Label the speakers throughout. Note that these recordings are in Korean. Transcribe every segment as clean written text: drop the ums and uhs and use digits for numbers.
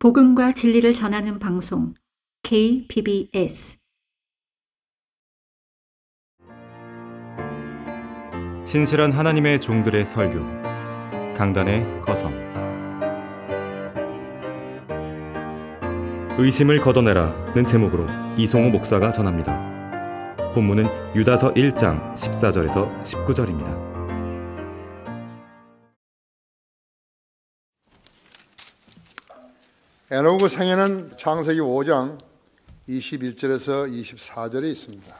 Speaker 1: 복음과 진리를 전하는 방송 KBS
Speaker 2: 신실한 하나님의 종들의 설교 강단의 거성. 의심을 걷어내라는 제목으로 이송호 목사가 전합니다. 본문은 유다서 1장 14절에서 19절입니다.
Speaker 3: 에노그 생애는 창세기 5장 21절에서 24절에 있습니다.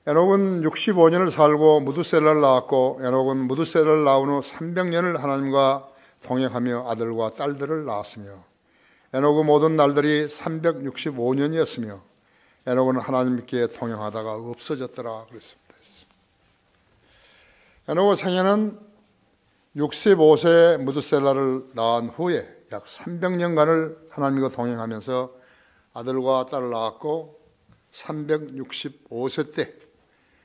Speaker 3: 에녹은 65년을 살고 무두셀라를 낳았고, 에녹은 무두셀라를 낳은 후 300년을 하나님과 동행하며 아들과 딸들을 낳았으며, 에녹의 모든 날들이 365년이었으며 에녹은 하나님께 동행하다가 없어졌더라 그랬습니다. 에녹의 생애는 65세 무두셀라를 낳은 후에 약 300년간을 하나님과 동행하면서 아들과 딸을 낳았고, 365세 때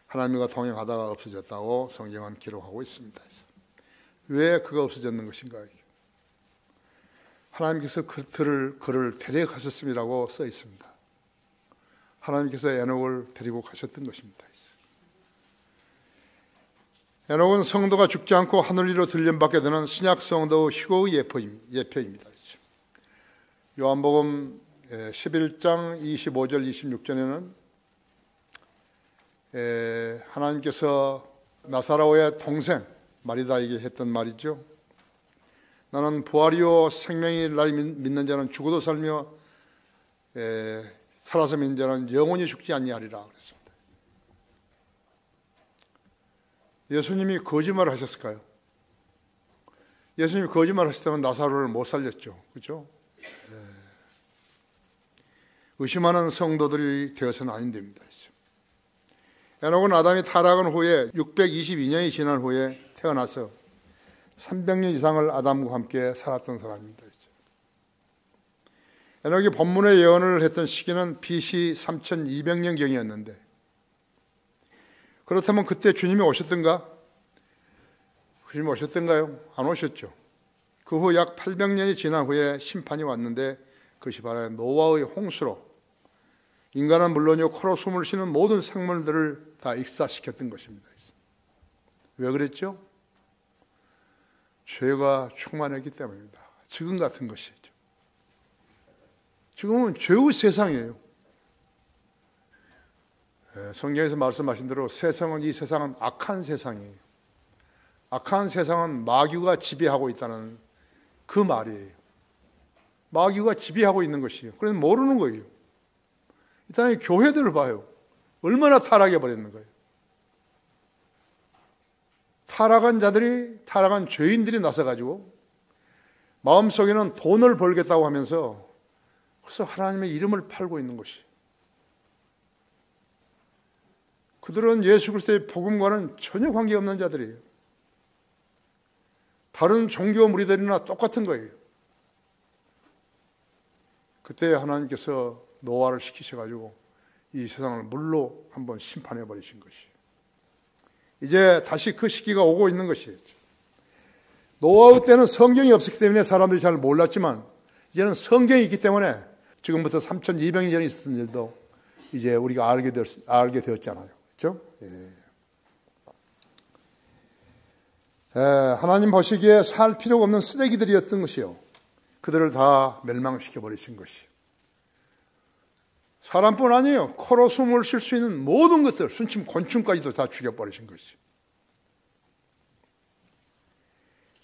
Speaker 3: 하나님과 동행하다가 없어졌다고 성경은 기록하고 있습니다. 왜 그가 없어졌는 것인가? 하나님께서 그를 데려가셨음이라고 써 있습니다. 하나님께서 에녹을 데리고 가셨던 것입니다. 에녹은 성도가 죽지 않고 하늘 위로 들림받게 되는 신약 성도의 휴거의 예표입니다. 요한복음 11장 25절 26절에는 하나님께서 나사로의 동생 마리다에게 했던 말이죠. 나는 부활이요 생명이 나를 믿는 자는 죽어도 살며 살아서 믿는 자는 영원히 죽지 아니하리라 그랬습니다. 예수님이 거짓말을 하셨을까요? 예수님이 거짓말을 하셨다면 나사로를 못 살렸죠. 그렇죠? 의심하는 성도들이 되어서는 안 됩니다. 에녹은 아담이 타락한 후에 622년이 지난 후에 태어나서 300년 이상을 아담과 함께 살았던 사람입니다. 에녹이 본문의 예언을 했던 시기는 BC 3200년경이었는데, 그렇다면 그때 주님이 오셨던가? 주님이 오셨던가요? 안 오셨죠. 그 후 약 800년이 지난 후에 심판이 왔는데, 그것이 바로 노아의 홍수로 인간은 물론이요 코로 숨을 쉬는 모든 생물들을 다 익사시켰던 것입니다. 왜 그랬죠? 죄가 충만했기 때문입니다. 지금 같은 것이죠. 지금은 죄의 세상이에요. 성경에서 말씀하신 대로 이 세상은 악한 세상이에요. 악한 세상은 마귀가 지배하고 있다는 그 말이에요. 마귀가 지배하고 있는 것이에요. 그래서 모르는 거예요. 이 땅의 교회들을 봐요. 얼마나 타락해 버렸는 거예요. 타락한 죄인들이 나서가지고 마음속에는 돈을 벌겠다고 하면서 그래서 하나님의 이름을 팔고 있는 것이. 그들은 예수 그리스도의 복음과는 전혀 관계없는 자들이에요. 다른 종교 무리들이나 똑같은 거예요. 그때 하나님께서 노아를 시키셔가지고 이 세상을 물로 한번 심판해 버리신 것이. 이제 다시 그 시기가 오고 있는 것이에요. 노아의 때는 성경이 없었기 때문에 사람들이 잘 몰랐지만, 이제는 성경이 있기 때문에 지금부터 3200년 전에 있었던 일도 이제 우리가 알게 되었잖아요. 그렇죠? 하나님 보시기에 살 필요가 없는 쓰레기들이었던 것이요, 그들을 다 멸망시켜 버리신 것이. 사람뿐 아니에요. 코로 숨을 쉴 수 있는 모든 것들, 순침 곤충까지도 다 죽여버리신 것이.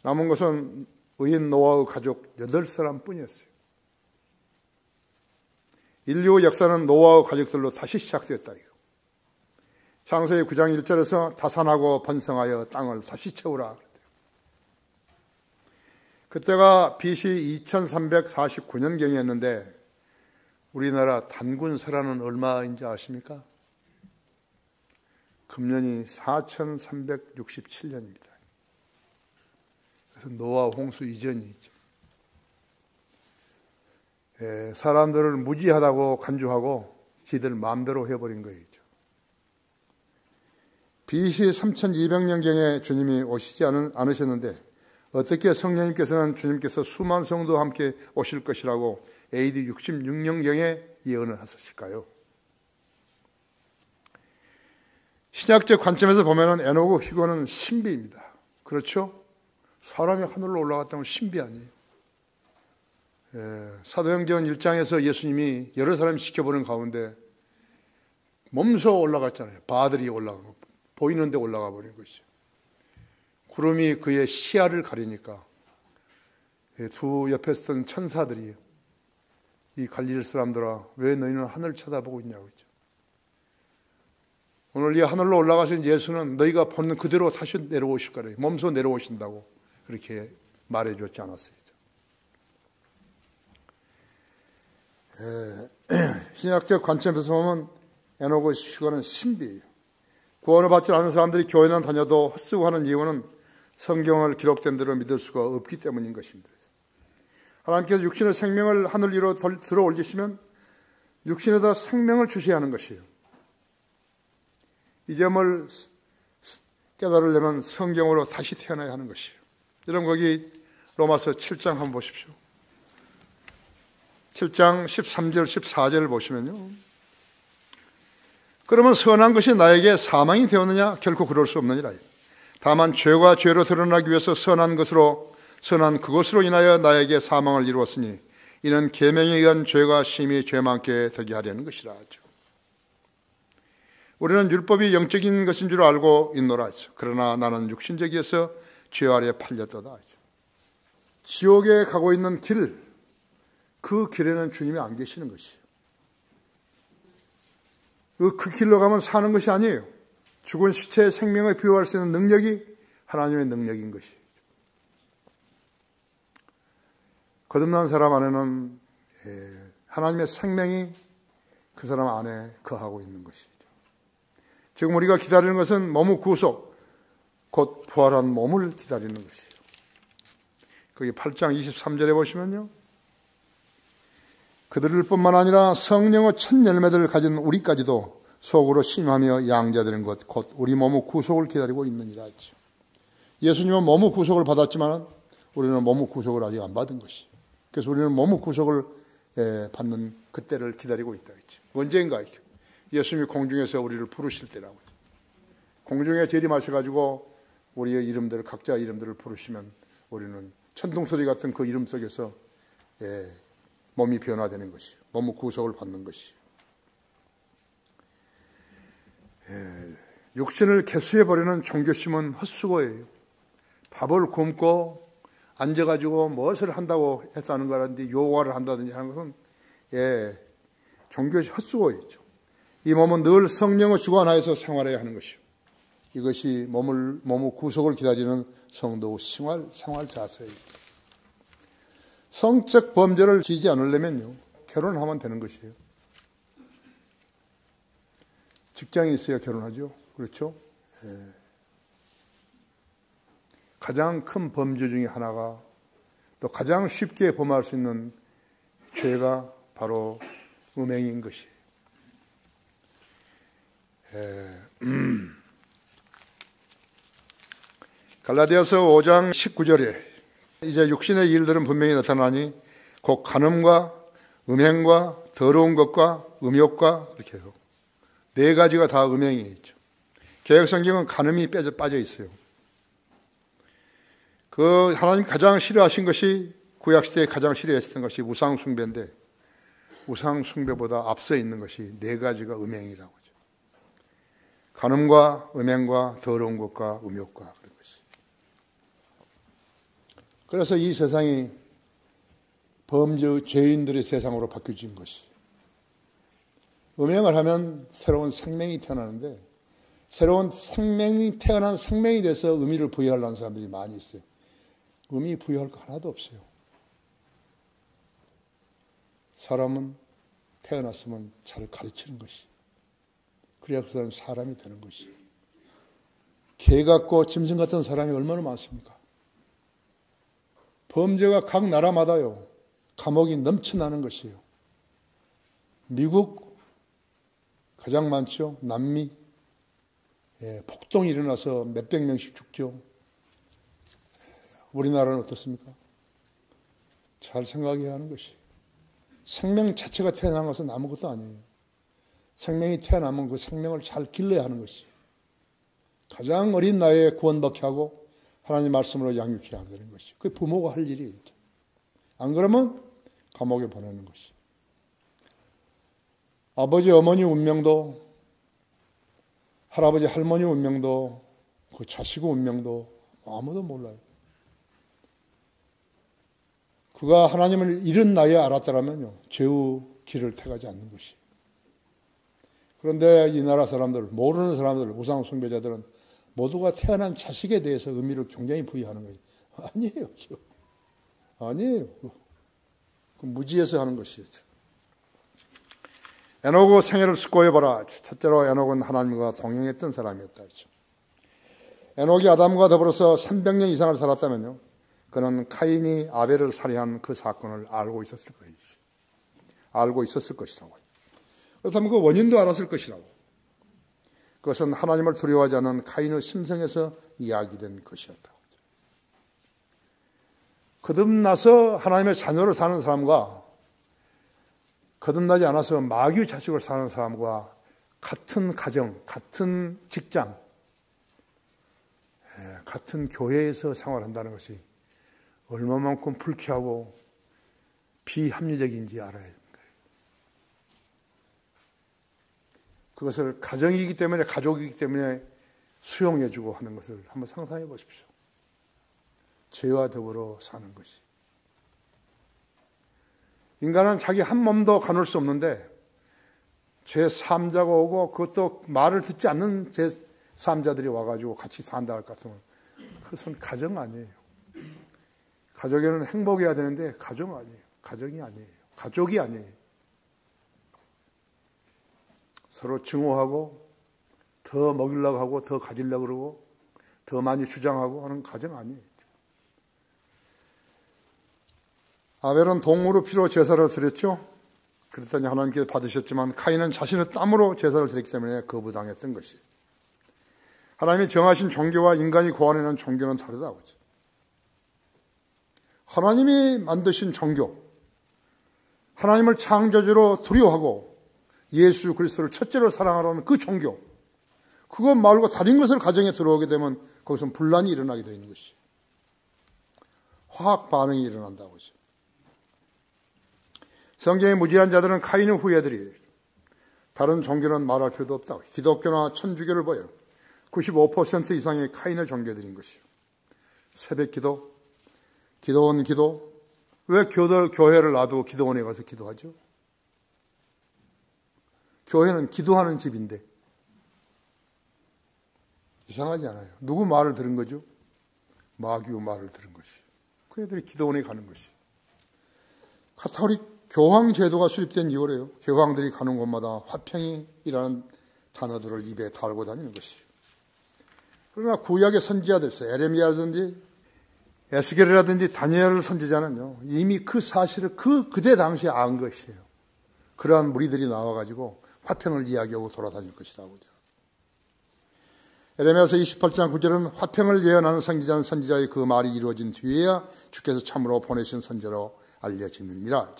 Speaker 3: 남은 것은 의인 노아의 가족 8사람 뿐이었어요. 인류의 역사는 노아의 가족들로 다시 시작되었다. 창세기 9장 1절에서 다산하고 번성하여 땅을 다시 채우라. 그때가 BC 2349년경이었는데 우리나라 단군설화는 얼마인지 아십니까? 금년이 4367년입니다. 그래서 노아 홍수 이전이죠. 사람들을 무지하다고 간주하고 지들 마음대로 해버린 거예요. BC 3200년경에 주님이 오시지 않으셨는데 어떻게 성령님께서는 주님께서 수만 성도와 함께 오실 것이라고 AD 66년경에 예언을 하셨을까요? 신약적 관점에서 보면 에노고 휴거는 신비입니다. 그렇죠? 사람이 하늘로 올라갔다면 신비 아니에요. 사도행전 1장에서 예수님이 여러 사람이 지켜보는 가운데 몸소 올라갔잖아요. 바들이 올라가고 보이는 데 올라가 버린 것이죠. 구름이 그의 시야를 가리니까 두 옆에 있던 천사들이 이 갈릴리 사람들아 왜 너희는 하늘을 쳐다보고 있냐고 했죠. 오늘 이 하늘로 올라가신 예수는 너희가 보는 그대로 다시 내려오실 거래요. 몸소 내려오신다고 그렇게 말해줬지 않았어요. 신약적 관점에서 보면 에노고 휴거는 신비예요. 구원을 받지 않은 사람들이 교회는 다녀도 헛수고하는 이유는 성경을 기록된 대로 믿을 수가 없기 때문인 것입니다. 하나님께서 육신의 생명을 하늘 위로 들어 올리시면 육신에다 생명을 주셔야 하는 것이에요. 이 점을 깨달으려면 성경으로 다시 태어나야 하는 것이에요. 여러분 거기 로마서 7장 한번 보십시오. 7장 13절 14절을 보시면요. 그러면 선한 것이 나에게 사망이 되었느냐? 결코 그럴 수 없느니라. 다만 죄가 죄로 드러나기 위해서 선한 그것으로 인하여 나에게 사망을 이루었으니 이는 계명에 의한 죄가 심히 죄 많게 되게 하려는 것이라 하죠. 우리는 율법이 영적인 것인 줄 알고 있노라 하죠. 그러나 나는 육신적이어서 죄 아래 팔렸도다 하죠. 지옥에 가고 있는 길, 그 길에는 주님이 안 계시는 것이에요. 그 길로 가면 사는 것이 아니에요. 죽은 시체의 생명을 비유할 수 있는 능력이 하나님의 능력인 것이에요. 거듭난 사람 안에는 하나님의 생명이 그 사람 안에 거하고 있는 것이죠. 지금 우리가 기다리는 것은 몸의 구속, 곧 부활한 몸을 기다리는 것이에요. 거기 8장 23절에 보시면요. 그들을 뿐만 아니라 성령의 첫 열매들을 가진 우리까지도 속으로 심하며 양자되는 것, 곧 우리 몸의 구속을 기다리고 있느니라 했죠. 예수님은 몸의 구속을 받았지만 우리는 몸의 구속을 아직 안 받은 것이에요. 그래서 우리는 몸의 구속을 받는 그때를 기다리고 있다 했죠. 언제인가 했죠. 예수님이 공중에서 우리를 부르실 때라고 했죠. 공중에 재림하셔가지고 우리의 이름들을 각자 이름들을 부르시면 우리는 천둥소리 같은 그 이름 속에서 몸이 변화되는 것이에요. 몸의 구속을 받는 것이에요. 육신을 개수해버리는 종교심은 헛수고예요. 밥을 굶고 앉아가지고 무엇을 한다고 해서 하는 거라든지 요가를 한다든지 하는 것은 종교의 헛수고였죠. 이 몸은 늘 성령의 주관 하에서 생활해야 하는 것이요. 이것이 몸의 구속을 기다리는 성도의 생활 자세예요. 성적 범죄를 지지 않으려면요, 결혼하면 되는 것이에요. 직장이 있어야 결혼하죠. 그렇죠? 가장 큰 범죄 중에 하나가 또 가장 쉽게 범할 수 있는 죄가 바로 음행인 것이에요. 갈라디아서 5장 19절에 이제 육신의 일들은 분명히 나타나니 곧 간음과 음행과 더러운 것과 음욕과 이렇게 해서 네 가지가 다 음행이 있죠. 개역성경은 간음이 빠져 있어요. 그 하나님 가장 싫어하신 것이 구약시대에 가장 싫어했던 것이 우상숭배인데 우상숭배보다 앞서 있는 것이 네 가지가 음행이라고 하죠. 간음과 음행과 더러운 것과 음욕과 그런 것이. 그래서 이 세상이 범죄 죄인들의 세상으로 바뀌어진 것이. 음행을 하면 새로운 생명이 태어나는데 새로운 생명이 태어난 생명이 돼서 의미를 부여하려는 사람들이 많이 있어요. 의미 부여할 거 하나도 없어요. 사람은 태어났으면 잘 가르치는 것이. 그래야 그 사람이 사람이 되는 것이. 개 같고 짐승 같은 사람이 얼마나 많습니까? 범죄가 각 나라마다요. 감옥이 넘쳐나는 것이에요. 미국 가장 많죠. 남미 폭동이 일어나서 몇백 명씩 죽죠. 우리나라는 어떻습니까? 잘 생각해야 하는 것이. 생명 자체가 태어난 것은 아무것도 아니에요. 생명이 태어나면 그 생명을 잘 길러야 하는 것이. 가장 어린 나이에 구원받게 하고 하나님 말씀으로 양육해야 되는 것이. 그게 부모가 할 일이에요. 안 그러면 감옥에 보내는 것이. 아버지, 어머니 운명도, 할아버지, 할머니 운명도, 그 자식 운명도 아무도 몰라요. 그가 하나님을 이른 나이에 알았더라면요, 죄의 길을 택하지 않는 것이. 그런데 이 나라 사람들, 모르는 사람들, 우상 숭배자들은 모두가 태어난 자식에 대해서 의미를 굉장히 부여하는 거예요. 아니에요. 아니에요. 그 무지해서 하는 것이었죠. 에녹의 생애를 숙고해봐라. 첫째로 에녹은 하나님과 동행했던 사람이었다. 에녹이 아담과 더불어서 300년 이상을 살았다면요, 그는 카인이 아벨을 살해한 그 사건을 알고 있었을 거예요. 알고 있었을 것이라고. 그렇다면 그 원인도 알았을 것이라고. 그것은 하나님을 두려워하지 않는 카인의 심성에서 이야기된 것이었다. 거듭나서 하나님의 자녀를 사는 사람과 거듭나지 않아서 마귀의 자식을 사는 사람과 같은 가정, 같은 직장, 같은 교회에서 생활한다는 것이 얼마만큼 불쾌하고 비합리적인지 알아야 되는 거예요. 그것을 가정이기 때문에, 가족이기 때문에 수용해주고 하는 것을 한번 상상해 보십시오. 죄와 더불어 사는 것이. 인간은 자기 한 몸도 가눌 수 없는데 제3자가 오고 그것도 말을 듣지 않는 제3자들이 와가지고 같이 산다 할 것 같으면 그것은 가정 아니에요. 가족에는 행복해야 되는데 가정 아니에요. 가정이 아니에요. 가족이 아니에요. 서로 증오하고 더 먹이려고 하고 더 가지려고 그러고 더 많이 주장하고 하는 가정 아니에요. 아벨은 동물의 피로 제사를 드렸죠. 그랬더니 하나님께서 받으셨지만 카인은 자신의 땀으로 제사를 드렸기 때문에 거부당했던 것이. 하나님이 정하신 종교와 인간이 고안해낸 종교는 다르다고 하죠. 하나님이 만드신 종교, 하나님을 창조주로 두려워하고 예수 그리스도를 첫째로 사랑하라는 그 종교, 그것 말고 다른 것을 가정에 들어오게 되면 거기서 분란이 일어나게 되는 것이. 화학 반응이 일어난다고 하죠. 성경의 무지한 자들은 카인의 후예들이 다른 종교는 말할 필요도 없다고. 기독교나 천주교를 보여 95% 이상의 카인의 종교들인 것이요. 새벽 기도, 기도원 기도. 왜 교회를 놔두고 기도원에 가서 기도하죠? 교회는 기도하는 집인데 이상하지 않아요. 누구 말을 들은 거죠? 마귀의 말을 들은 것이. 그 애들이 기도원에 가는 것이. 가톨릭 교황 제도가 수립된 이후로요, 교황들이 가는 곳마다 화평이라는 단어들을 입에 달고 다니는 것이에요. 그러나 구약의 선지자들, 에레미야라든지 에스겔이라든지 다니엘 선지자는요, 이미 그 사실을 그때 당시에 안 것이에요. 그러한 무리들이 나와가지고 화평을 이야기하고 돌아다닐 것이라고 하죠. 에레미야서 28장 9절은 화평을 예언하는 선지자는 선지자의 그 말이 이루어진 뒤에야 주께서 참으로 보내신 선지자로 알려지느니라.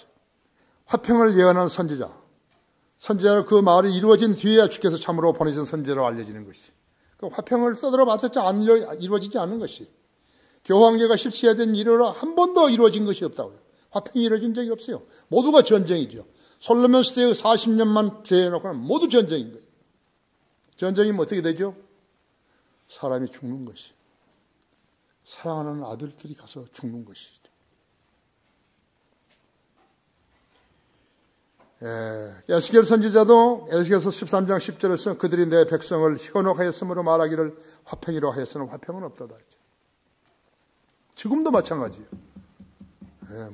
Speaker 3: 화평을 예언하는 선지자는 그 말이 이루어진 뒤에야 주께서 참으로 보내신 선지자로 알려지는 것이. 그 화평을 써들어 봤자 이루어지지 않는 것이. 교황제가 실시해야 된 일으로 한 번도 이루어진 것이 없다고요. 화평이 이루어진 적이 없어요. 모두가 전쟁이죠. 솔로몬 시대의 40년만 제해놓고는 모두 전쟁인 거예요. 전쟁이면 어떻게 되죠? 사람이 죽는 것이. 사랑하는 아들들이 가서 죽는 것이죠. 에스겔 선지자도 에스겔서 13장 10절에서 그들이 내 백성을 현혹하였으므로 말하기를 화평이로 하였으나 화평은 없다다. 지금도 마찬가지예요.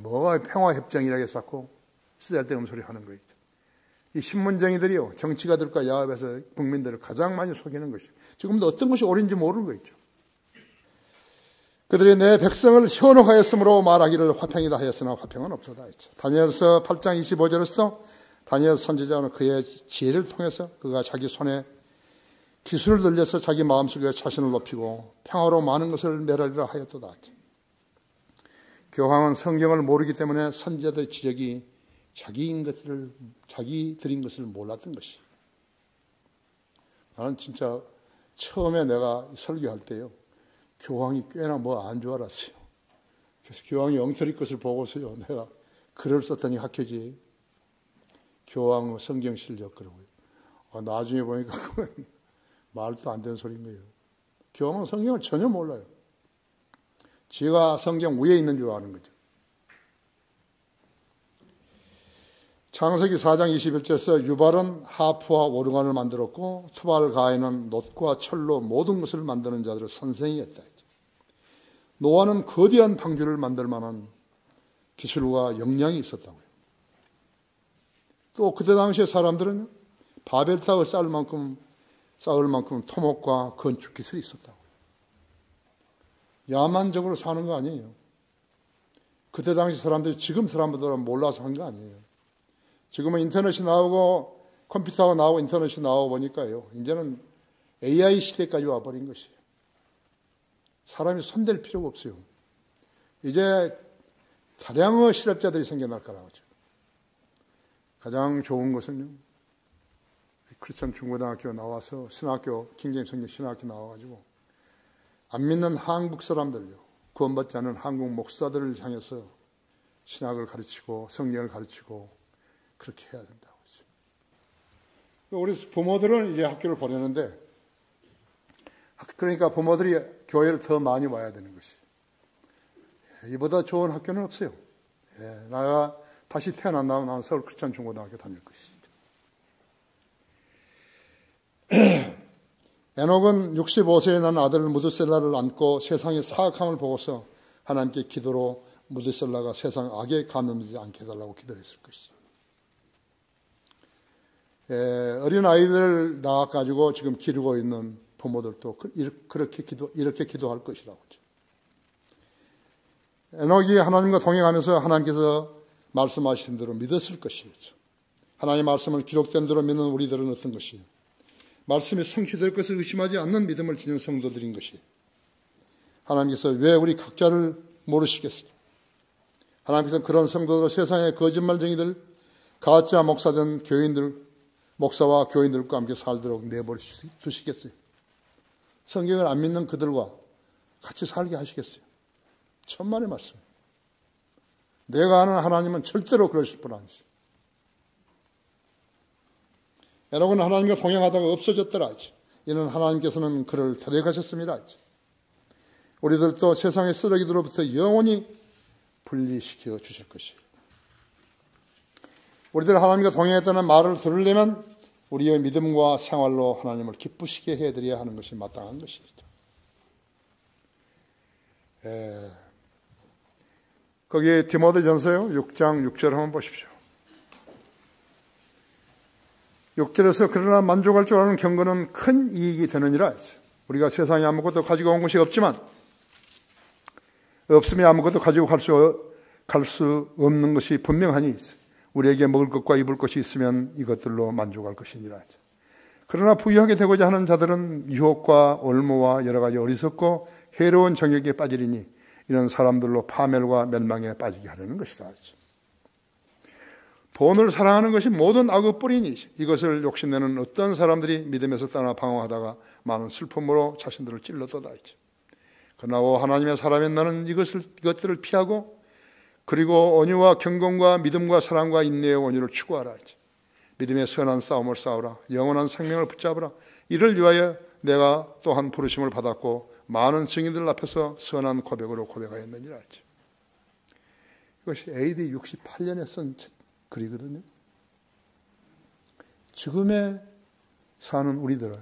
Speaker 3: 뭐가 평화협정이라고 했었고 쓸데없는 소리 하는 거예요. 이 신문쟁이들이요, 정치가들과 야합해서 국민들을 가장 많이 속이는 것이에요. 지금도 어떤 것이 옳은지 모르는 거 있죠. 그들이 내 백성을 현혹하였으므로 말하기를 화평이다 하였으나 화평은 없었다 했죠. 다니엘서 8장 25절에서 다니엘 선지자는 그의 지혜를 통해서 그가 자기 손에 기술을 들려서 자기 마음속에 자신을 높이고 평화로 많은 것을 멸하리라 하였도다. 교황은 성경을 모르기 때문에 선지자들의 지적이 자기들인 것을 몰랐던 것이. 나는 진짜 처음에 내가 설교할 때요, 교황이 꽤나 뭐 안 줄 알았어요. 그래서 교황이 엉터리 것을 보고서요, 내가 글을 썼더니 학교지. 교황 성경 실력 그러고요. 나중에 보니까 그건 말도 안 되는 소리인 거예요. 교황은 성경을 전혀 몰라요. 지가 성경 위에 있는 줄 아는 거죠. 창세기 4장 21절에서 유발은 하프와 오르간을 만들었고 투발가인은 놋과 철로 모든 것을 만드는 자들을 선생이 했다. 노아는 거대한 방주를 만들 만한 기술과 역량이 있었다고요. 또 그때 당시에 사람들은 바벨탑을 쌓을 만큼 토목과 건축 기술이 있었다고요. 야만적으로 사는 거 아니에요. 그때 당시 사람들이 지금 사람들은 몰라서 한 거 아니에요. 지금은 인터넷이 나오고 컴퓨터가 나오고 인터넷이 나오고 보니까요, 이제는 AI 시대까지 와버린 것이에요. 사람이 손댈 필요가 없어요. 이제 다량의 실업자들이 생겨날 거라고 하죠. 가장 좋은 것은요, 크리스천 중고등학교 나와서 신학교, 킹제임 성경 신학교 나와가지고 안 믿는 한국 사람들요, 구원받지 않은 한국 목사들을 향해서 신학을 가르치고 성경을 가르치고 그렇게 해야 된다고 하죠. 우리 부모들은 이제 학교를 보내는데, 그러니까 부모들이 교회를 더 많이 와야 되는 것이. 이보다 좋은 학교는 없어요. 내가 다시 태어난다면 나는 서울 크리스천 중고등학교 다닐 것이죠. 에녹은 65세에 난 아들 무드셀라를 안고 세상의 사악함을 보고서 하나님께 기도로 무드셀라가 세상 악에 감염되지 않게 해달라고 기도했을 것이죠. 어린 아이들을 낳아가지고 지금 기르고 있는 부모들도 이렇게 기도할 것이라고 하죠. 에녹이 하나님과 동행하면서 하나님께서 말씀하신 대로 믿었을 것이죠. 하나님의 말씀을 기록된 대로 믿는 우리들은 어떤 것이에요? 말씀이 성취될 것을 의심하지 않는 믿음을 지닌 성도들인 것이에요. 하나님께서 왜 우리 각자를 모르시겠어요? 하나님께서 그런 성도들, 세상의 거짓말쟁이들, 가짜 목사된 교인들, 목사와 교인들과 함께 살도록 내버려 두시겠어요? 성경을 안 믿는 그들과 같이 살게 하시겠어요? 천만의 말씀. 내가 아는 하나님은 절대로 그러실 분 아니시죠. 에녹은 하나님과 동행하다가 없어졌더라. 이는 하나님께서는 그를 데려가셨습니다. 우리들도 세상의 쓰레기들로부터 영원히 분리시켜 주실 것이에요. 우리들 하나님과 동행했다는 말을 들으려면 우리의 믿음과 생활로 하나님을 기쁘시게 해드려야 하는 것이 마땅한 것입니다. 거기 디모데전서요 6장 6절 한번 보십시오. 6절에서 그러나 만족할 줄 아는 경건은 큰 이익이 되느니라. 우리가 세상에 아무것도 가지고 온 것이 없지만 없으면 아무것도 가지고 갈 수 없는 것이 분명하니 우리에게 먹을 것과 입을 것이 있으면 이것들로 만족할 것이니라. 그러나 부유하게 되고자 하는 자들은 유혹과 올무와 여러 가지 어리석고 해로운 정욕에 빠지리니 이런 사람들로 파멸과 멸망에 빠지게 하려는 것이다. 돈을 사랑하는 것이 모든 악의 뿌리니 이것을 욕심내는 어떤 사람들이 믿음에서 떠나 방황하다가 많은 슬픔으로 자신들을 찔러도다. 그러나 하나님의 사람인 나는 이것들을 피하고 그리고 온유와 경건과 믿음과 사랑과 인내의 온유를 추구하라. 믿음의 선한 싸움을 싸우라. 영원한 생명을 붙잡으라. 이를 위하여 내가 또한 부르심을 받았고 많은 증인들 앞에서 선한 고백으로 고백하였느니라. 이것이 AD 68년에 쓴 글이거든요. 지금에 사는 우리들을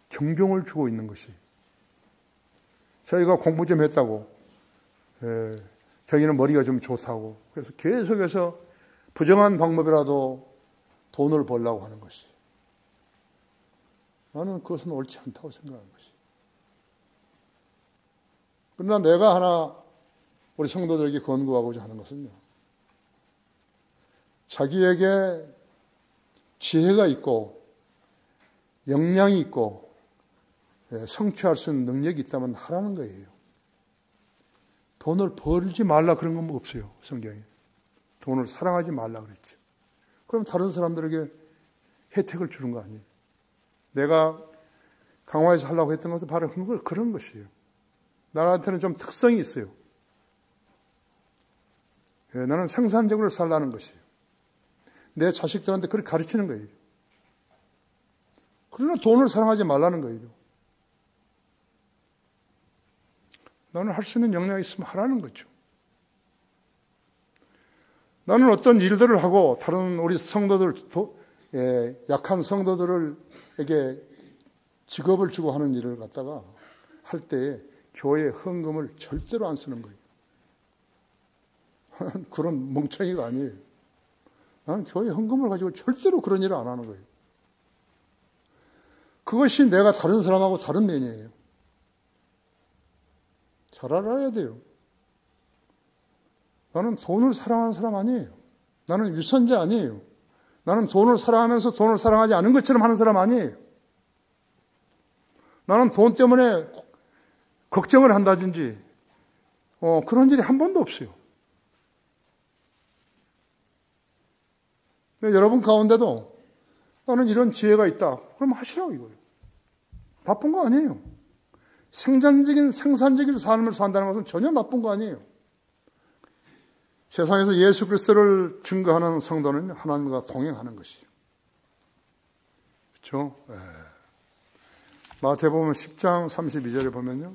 Speaker 3: 경종을 주고 있는 것이, 저희가 공부 좀 했다고, 저희는 머리가 좀 좋다고, 그래서 계속해서 부정한 방법이라도 돈을 벌려고 하는 것이, 나는 그것은 옳지 않다고 생각하는 것이. 그러나 내가 하나 우리 성도들에게 권고하고자 하는 것은요, 자기에게 지혜가 있고 역량이 있고 성취할 수 있는 능력이 있다면 하라는 거예요. 돈을 벌지 말라 그런 건 없어요. 성경에. 돈을 사랑하지 말라 그랬죠. 그럼 다른 사람들에게 혜택을 주는 거 아니에요. 내가 강화에서 하려고 했던 것도 바로 그런 것이에요. 나한테는 좀 특성이 있어요. 나는 생산적으로 살라는 것이에요. 내 자식들한테 그렇게 가르치는 거예요. 그러나 돈을 사랑하지 말라는 거예요. 나는 할 수 있는 역량이 있으면 하라는 거죠. 나는 어떤 일들을 하고 다른 우리 성도들, 약한 성도들에게 직업을 주고 하는 일을 갖다가 할 때 교회 헌금을 절대로 안 쓰는 거예요. 그런 멍청이가 아니에요. 나는 교회 헌금을 가지고 절대로 그런 일을 안 하는 거예요. 그것이 내가 다른 사람하고 다른 면이에요. 잘 알아야 돼요. 나는 돈을 사랑하는 사람 아니에요. 나는 유선자 아니에요. 나는 돈을 사랑하면서 돈을 사랑하지 않은 것처럼 하는 사람 아니에요. 나는 돈 때문에 걱정을 한다든지 그런 일이 한 번도 없어요. 여러분 가운데도 나는 이런 지혜가 있다. 그럼 하시라고 이거예요. 나쁜 거 아니에요. 생산적인 삶을 산다는 것은 전혀 나쁜 거 아니에요. 세상에서 예수 그리스도를 증거하는 성도는 하나님과 동행하는 것이죠. 그렇죠? 마태복음 10장 32절에 보면요.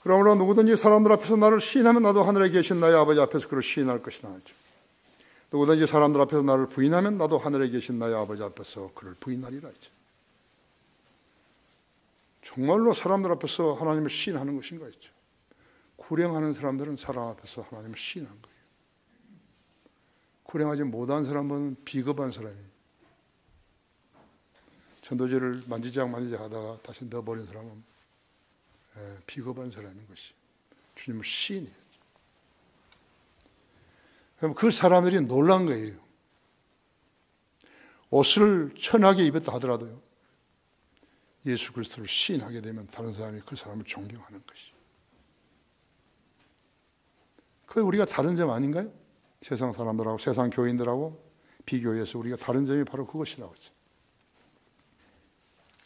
Speaker 3: 그러므로 누구든지 사람들 앞에서 나를 시인하면 나도 하늘에 계신 나의 아버지 앞에서 그를 시인할 것이다 하죠. 누구든지 사람들 앞에서 나를 부인하면 나도 하늘에 계신 나의 아버지 앞에서 그를 부인하리라 하죠. 정말로 사람들 앞에서 하나님을 시인하는 것인가 했죠. 구령하는 사람들은 사람 앞에서 하나님을 시인한 거예요. 구령하지 못한 사람은 비겁한 사람이에요. 전도지를 만지작 하다가 다시 넣어버린 사람은 비겁한 사람인 것이 주님을 시인해야죠. 그럼 그 사람들이 놀란 거예요. 옷을 천하게 입었다 하더라도요. 예수 그리스도를 시인하게 되면 다른 사람이 그 사람을 존경하는 것이. 그게 우리가 다른 점 아닌가요? 세상 사람들하고 세상 교인들하고 비교해서 우리가 다른 점이 바로 그것이라고 하죠.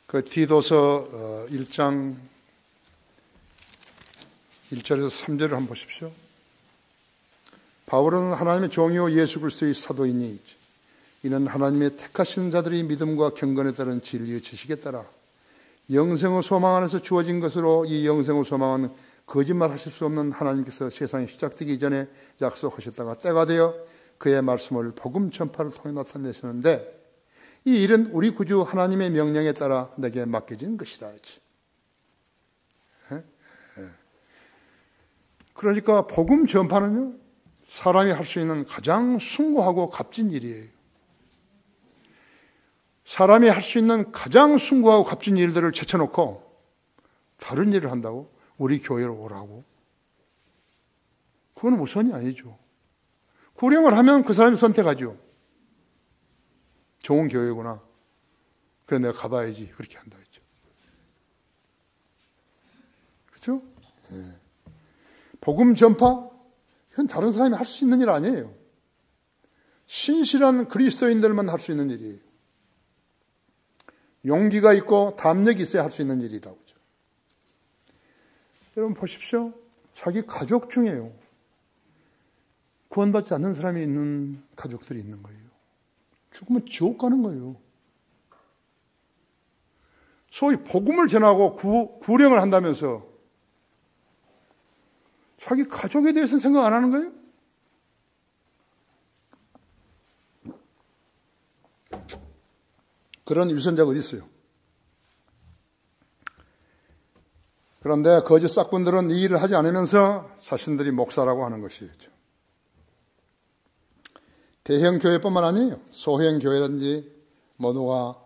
Speaker 3: 그 디도서 1장 1절에서 3절을 한번 보십시오. 바울은 하나님의 종이요 예수 그리스도의 사도이니 이는 하나님의 택하신 자들의 믿음과 경건에 따른 진리의 지식에 따라 영생의 소망 안에서 주어진 것으로 이 영생의 소망은 거짓말하실 수 없는 하나님께서 세상이 시작되기 전에 약속하셨다가 때가 되어 그의 말씀을 복음 전파를 통해 나타내시는데 이 일은 우리 구주 하나님의 명령에 따라 내게 맡겨진 것이다. 그러니까 복음 전파는요, 사람이 할 수 있는 가장 숭고하고 값진 일이에요. 사람이 할 수 있는 가장 숭고하고 값진 일들을 제쳐놓고 다른 일을 한다고? 우리 교회로 오라고? 그건 우선이 아니죠. 구령을 하면 그 사람이 선택하죠. 좋은 교회구나. 그래 내가 가봐야지. 그렇게 한다 했죠. 그렇죠? 예. 복음 전파? 이건 다른 사람이 할 수 있는 일 아니에요. 신실한 그리스도인들만 할 수 있는 일이에요. 용기가 있고 담력이 있어야 할 수 있는 일이라고 하죠. 여러분 보십시오. 자기 가족 중에요. 구원받지 않는 사람이 있는 가족들이 있는 거예요. 죽으면 지옥 가는 거예요. 소위 복음을 전하고 구령을 한다면서 자기 가족에 대해서는 생각 안 하는 거예요? 그런 유선자가 어디 있어요? 그런데 거짓 싹군들은 이 일을 하지 않으면서 자신들이 목사라고 하는 것이죠. 대형 교회뿐만 아니에요. 소형 교회라든지 모두가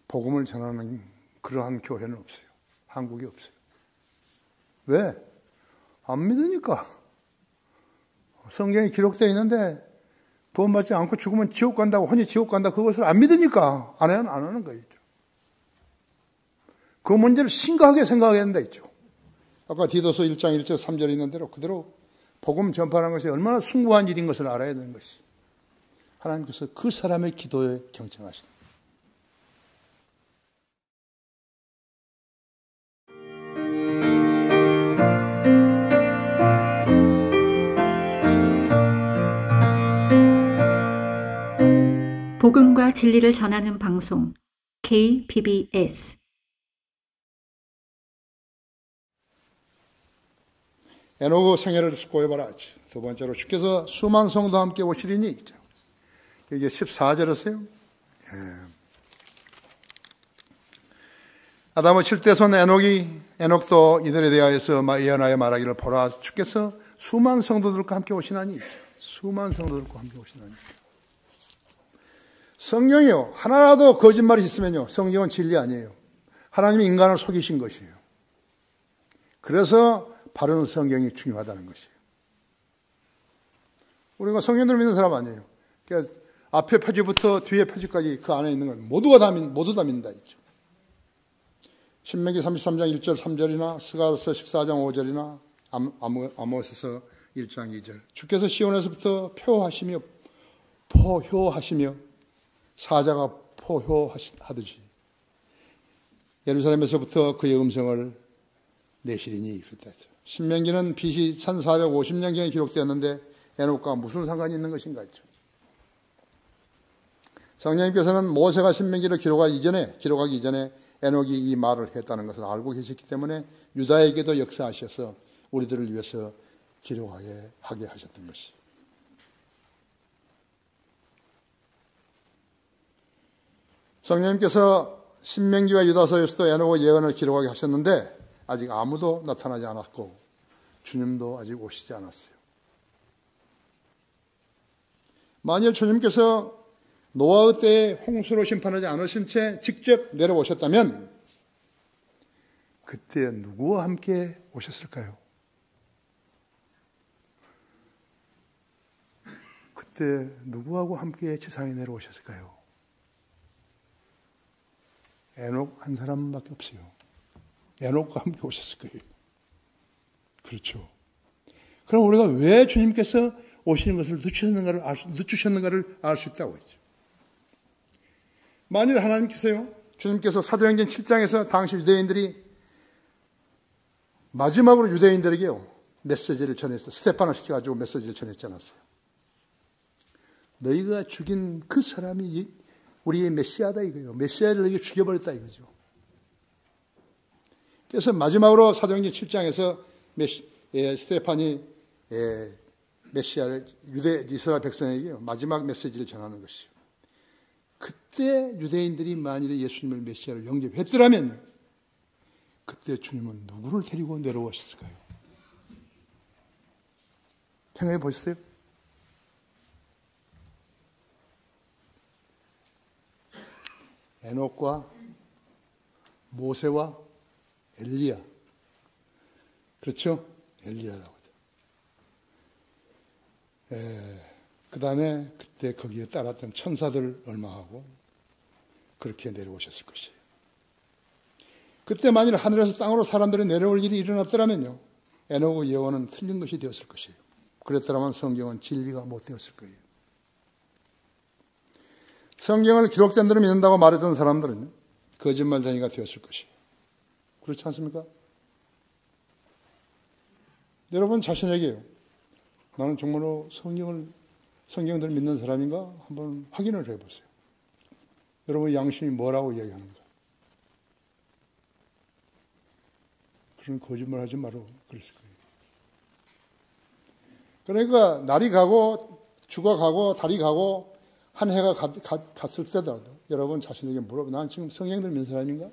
Speaker 3: 복음을 전하는 그러한 교회는 없어요. 한국에 없어요. 왜? 안 믿으니까. 성경에 기록되어 있는데 구원받지 않고 죽으면 지옥 간다고, 혼이 지옥 간다, 그것을 안 믿으니까 안 하는 거죠. 그 문제를 심각하게 생각해야 된다 했죠. 아까 디도서 1장 1절 3절에 있는 대로 그대로 복음 전파하는 것이 얼마나 숭고한 일인 것을 알아야 되는 것이. 하나님께서 그 사람의 기도에 경청하십니다.
Speaker 1: 복음과 진리를 전하는 방송 KBS
Speaker 3: 에노그 생애를 숙고해봐라. 두 번째로 주께서 수만 성도와 함께 오시리니, 이게 14절이었어요. 아담의 7대손 에녹도 이들에 대하여서 예언하여 말하기를, 보라, 주께서 수만 성도들과 함께 오시나니, 수만 성도들과 함께 오시나니. 성경이요, 하나라도 거짓말이 있으면요, 성경은 진리 아니에요. 하나님이 인간을 속이신 것이에요. 그래서 바른 성경이 중요하다는 것이에요. 우리가 성경을 믿는 사람 아니에요. 그러니까 앞에 표지부터 뒤에 표지까지 그 안에 있는 건 모두 다 믿는다 했죠. 신명기 33장 1절 3절이나 스가랴서 14장 5절이나 아모스서 1장 2절. 주께서 시온에서부터 포효하시며 사자가 포효하듯이 예루살렘에서부터 그의 음성을 내시리니, 그랬다 했어요. 신명기는 BC 1450년경에 기록되었는데 에녹과 무슨 상관이 있는 것인가 했죠. 성령님께서는 모세가 신명기를 기록하기 이전에 에녹이 이 말을 했다는 것을 알고 계셨기 때문에 유다에게도 역사하셔서 우리들을 위해서 기록하게 하셨던 것이. 성령님께서 신명기와 유다서에서도 에녹의 예언을 기록하게 하셨는데 아직 아무도 나타나지 않았고 주님도 아직 오시지 않았어요. 만일 주님께서 노아의 때에 홍수로 심판하지 않으신 채 직접 내려오셨다면 그때 누구와 함께 오셨을까요? 그때 누구하고 함께 지상에 내려오셨을까요? 에녹 한 사람밖에 없어요. 에녹과 함께 오셨을 거예요. 그렇죠. 그럼 우리가 왜 주님께서 오시는 것을 늦추셨는가를 알 수 있다고 했죠. 만일 하나님께서요, 주님께서 사도행전 7장에서 당시 유대인들이 마지막으로 유대인들에게요 메시지를 전했어요. 스테파노를 시켜가지고 메시지를 전했지 않았어요. 너희가 죽인 그 사람이 우리의 메시아다 이거예요. 메시아를 너희가 죽여버렸다 이거죠. 그래서 마지막으로 사도행전 7장에서 스테판이 메시아를 이스라엘 백성에게 마지막 메시지를 전하는 것이죠. 그때 유대인들이 만일에 예수님을 메시아로 영접했더라면 그때 주님은 누구를 데리고 내려오셨을까요? 생각해 보셨어요? 에녹과 모세와 엘리야. 그렇죠? 엘리야라고. 그 다음에 그때 거기에 따랐던 천사들 얼마하고 그렇게 내려오셨을 것이에요. 그때 만일 하늘에서 땅으로 사람들이 내려올 일이 일어났더라면요, 에녹의 예언은 틀린 것이 되었을 것이에요. 그랬더라면 성경은 진리가 못 되었을 거예요. 성경을 기록된 대로 믿는다고 말했던 사람들은 거짓말쟁이가 되었을 것이에요. 그렇지 않습니까? 여러분 자신에게요, 나는 정말로 성경들을 믿는 사람인가? 한번 확인을 해보세요. 여러분 양심이 뭐라고 이야기하는가? 그런 거짓말 하지 말고 그랬을 거예요. 그러니까 날이 가고 주가 가고 달이 가고 한 해가 갔을 때도 여러분 자신에게 물어봐. 난 지금 성경들 믿는 사람인가?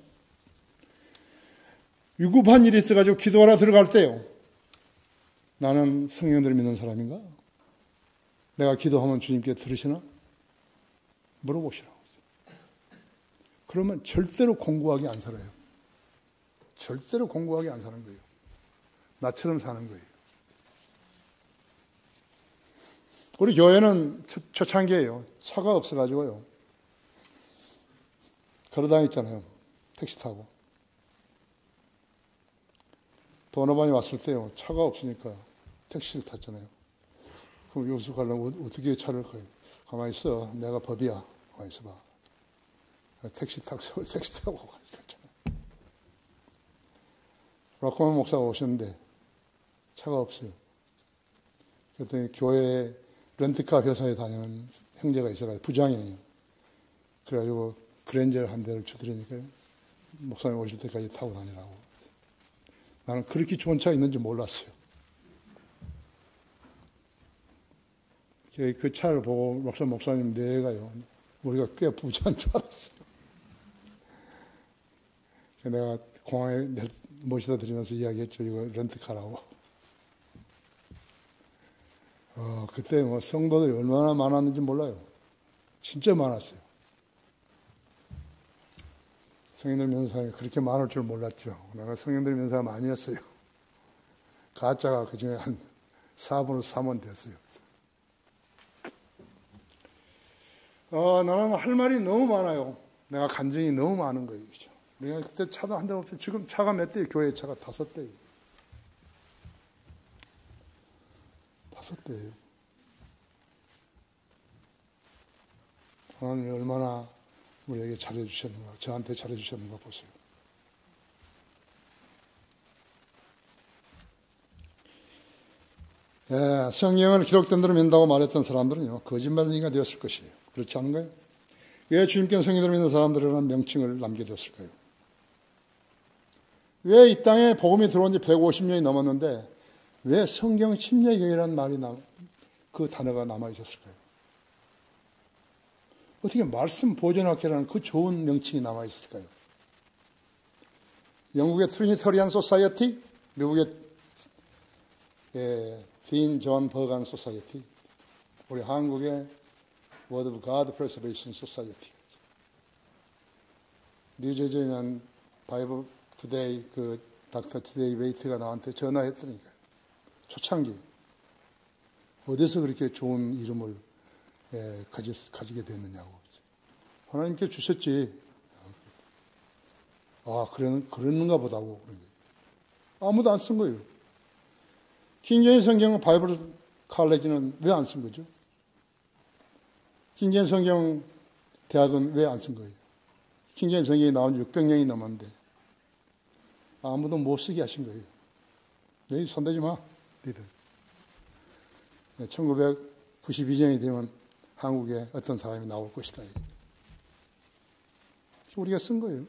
Speaker 3: 위급한 일이 있어가지고 기도하러 들어갈 때요, 나는 성경들을 믿는 사람인가? 내가 기도하면 주님께 들으시나? 물어보시라고. 그러면 절대로 공고하게 안 살아요. 절대로 공고하게 안 사는 거예요. 나처럼 사는 거예요. 우리 교회는 초창기에요. 차가 없어가지고요. 걸어다녔잖아요. 택시 타고. 도너반이 왔을 때요. 차가 없으니까 택시를 탔잖아요. 그럼 여기서 가려면 어떻게 차를 가요? 가만히 있어. 내가 법이야. 가만히 있어봐. 택시 타고 갔잖아요. 라코만 목사가 오셨는데 차가 없어요. 그랬더니 교회에 렌트카 회사에 다니는 형제가 있어가지고 부장이에요. 그래가지고 그랜저 한 대를 주드리니까 목사님 오실 때까지 타고 다니라고. 나는 그렇게 좋은 차가 있는지 몰랐어요. 그 차를 보고 목사님 내가요. 우리가 꽤 부자인 줄 알았어요. 내가 공항에 모시다 드리면서 이야기했죠. 이거 렌트카라고. 그때 뭐 성도들이 얼마나 많았는지 몰라요. 진짜 많았어요. 성인들 믿는 사람이 그렇게 많을 줄 몰랐죠. 내가 성인들 믿는 사람 아니었어요. 가짜가 그 중에 한 4분의 3은 됐어요. 나는 할 말이 너무 많아요. 내가 감정이 너무 많은 거예요. 그렇죠? 내가 그때 차도 한 대 없죠. 지금 차가 몇 대예요? 교회 차가 5대예요. 5대예요. 하나님이 얼마나 우리에게 잘해주셨는가, 저한테 잘해주셨는가 보세요. 성경을 기록된 대로 믿는다고 말했던 사람들은요, 거짓말쟁이가 되었을 것이에요. 그렇지 않은가요? 왜 주님께서 성경대로 믿는 사람들이라는 명칭을 남겨두었을까요? 왜 이 땅에 복음이 들어온 지 150년이 넘었는데 왜 성경 침례교회라는 말이 그 단어가 남아있었을까요? 어떻게 말씀 보존학회라는 그 좋은 명칭이 남아있을까요? 영국의 트리니터리안 소사이어티, 미국의 딘 존 버간 소사이어티, 우리 한국의 Word of God Preservation Society. 뉴저지에 있는 바이블 투데이 그 닥터 투데이 웨이트가 나한테 전화했더니까요. 초창기 어디서 그렇게 좋은 이름을 가지게 됐느냐고. 하나님께 주셨지. 그랬는가 보다고. 아무도 안 쓴 거예요. 킹제임스 성경 바이블 칼레지는 왜 안 쓴 거죠? 킹제임스 성경 대학은 왜 안 쓴 거예요? 킹제임스 성경이 나온 지 600년이 넘었는데 아무도 못 쓰게 하신 거예요. 너희 손대지 마, 니들. 1992년이 되면 한국에 어떤 사람이 나올 것이다. 우리가 쓴 거예요.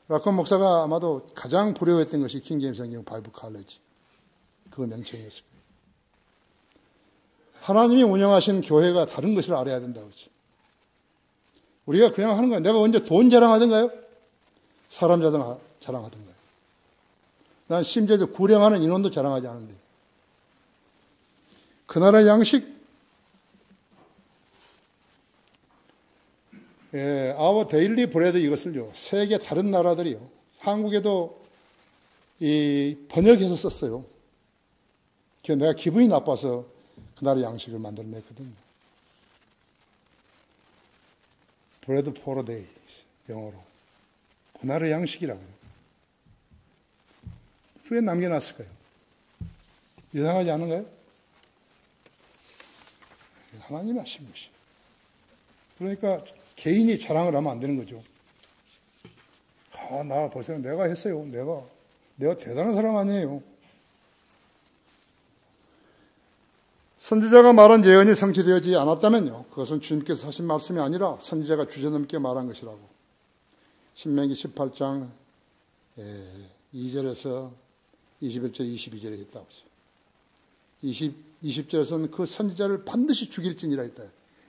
Speaker 3: 라콘 목사가 아마도 가장 부러워했던 것이 킹제임스 성경 바이블 칼레지. 그 명칭이었을 거예요. 하나님이 운영하신 교회가 다른 것을 알아야 된다고 했죠. 우리가 그냥 하는 거예요. 내가 언제 돈 자랑하던가요? 사람 자랑하던가요? 난 심지어 구령하는 인원도 자랑하지 않은데. 그 나라의 양식, 아워 데일리 브레드 이것을요, 세계 다른 나라들이요, 한국에도 번역해서 썼어요. 그래서 내가 기분이 나빠서 그 나라 양식을 만들어냈거든요. 브레드 포러 데이, 영어로. 그 나라 양식이라고요. 왜 남겨놨을까요? 이상하지 않은가요? 하나님이 하신 것이. 그러니까 개인이 자랑을 하면 안 되는 거죠. 나 보세요. 내가 했어요. 내가 대단한 사람 아니에요. 선지자가 말한 예언이 성취되지 않았다면요, 그것은 주님께서 하신 말씀이 아니라 선지자가 주제넘게 말한 것이라고. 신명기 18장 2절에서 21절, 22절에 있다고 했어요. 20절에서는 그 선지자를 반드시 죽일지니라 했다.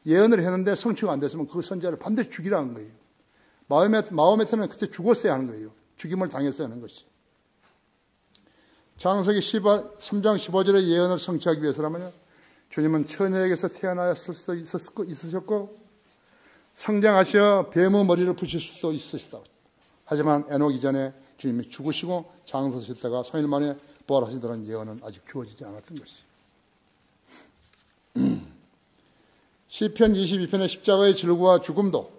Speaker 3: 예언을 했는데 성취가 안 됐으면 그 선지자를 반드시 죽이라는 거예요. 마호메트는 그때 죽었어야 하는 거예요. 죽임을 당했어야 하는 것이. 창세기 3장 15절의 예언을 성취하기 위해서라면요, 주님은 처녀에게서 태어나셨을 수도 있으셨고 성장하셔 뱀의 머리를 부실 수도 있으시다. 하지만 에녹 이전에 주님이 죽으시고 장사하셨다가 3일 만에 부활하시더라는 예언은 아직 주어지지 않았던 것이. 시편 22편의 십자가의 질구와 죽음도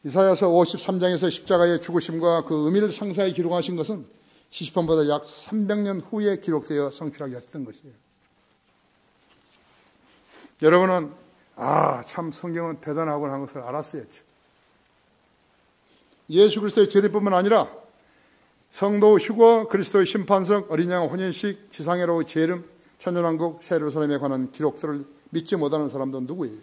Speaker 3: 이사야서 53장에서 십자가의 죽으심과 그 의미를 상세히 기록하신 것은 시편보다 약 300년 후에 기록되어 성취하게 하셨던 것이에요. 여러분은 참 성경은 대단하구나 하는 것을 알았어야죠. 예수 그리스도의 재림뿐만 아니라 성도 휴거, 그리스도의 심판석, 어린 양 혼인식, 지상회로 재림, 천년왕국, 새 예루살렘에 관한 기록들을 믿지 못하는 사람도 누구예요?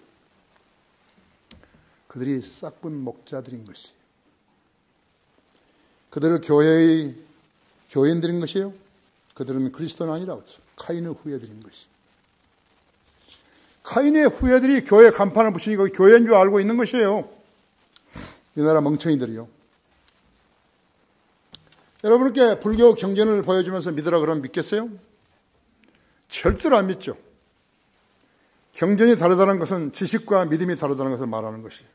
Speaker 3: 그들이 싹군 목자들인 것이에요. 그들을 교회의 교인들인 것이에요. 그들은 그리스도는 아니라고 했어요. 카인의 후예들인 것이에요. 카인의 후예들이 교회 간판을 붙이니까 교회인 줄 알고 있는 것이에요. 이 나라 멍청이들이요. 여러분께 불교 경전을 보여주면서 믿으라 그러면 믿겠어요? 절대로 안 믿죠. 경전이 다르다는 것은 지식과 믿음이 다르다는 것을 말하는 것이에요.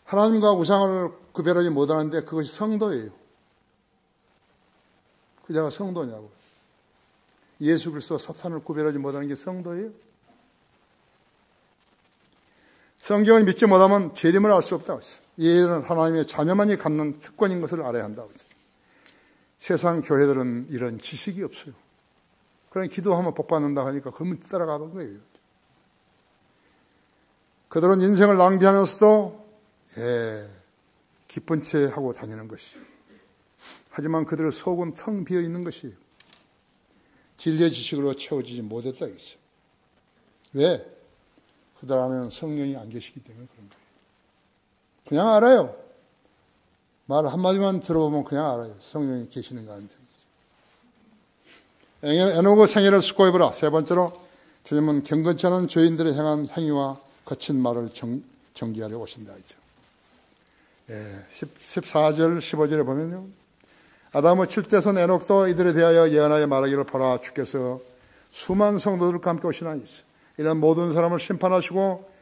Speaker 3: 하나님과 우상을 구별하지 못하는데 그것이 성도예요. 그자가 성도냐고. 예수 그리스도와 사탄을 구별하지 못하는 게 성도예요? 성경을 믿지 못하면 재림을 알 수 없다고 했어요. 이 일은 하나님의 자녀만이 갖는 특권인 것을 알아야 한다고 했어요. 세상 교회들은 이런 지식이 없어요. 그냥 기도하면 복 받는다 하니까 그러면 따라가는 거예요. 그들은 인생을 낭비하면서도 기쁜 채 하고 다니는 것이에요. 하지만 그들의 속은 텅 비어 있는 것이에요. 진리의 지식으로 채워지지 못했다 했어요. 왜? 그들 안에는 성령이 안 계시기 때문에 그런 거예요. 그냥 알아요. 말 한마디만 들어보면 그냥 알아요. 성령이 계시는가 안 되는지. 에노그 생애를 숙고해보라. 세 번째로 주님은 경건치 않은 죄인들의 행한 행위와 거친 말을 정기하려 오신다 하죠. 14절 15절에 보면요. 아담의 7대손 에녹도 이들에 대하여 예언하여 말하기를 보라 주께서 수많은 성도들과 함께 오시나니 이런 모든 사람을 심판하시고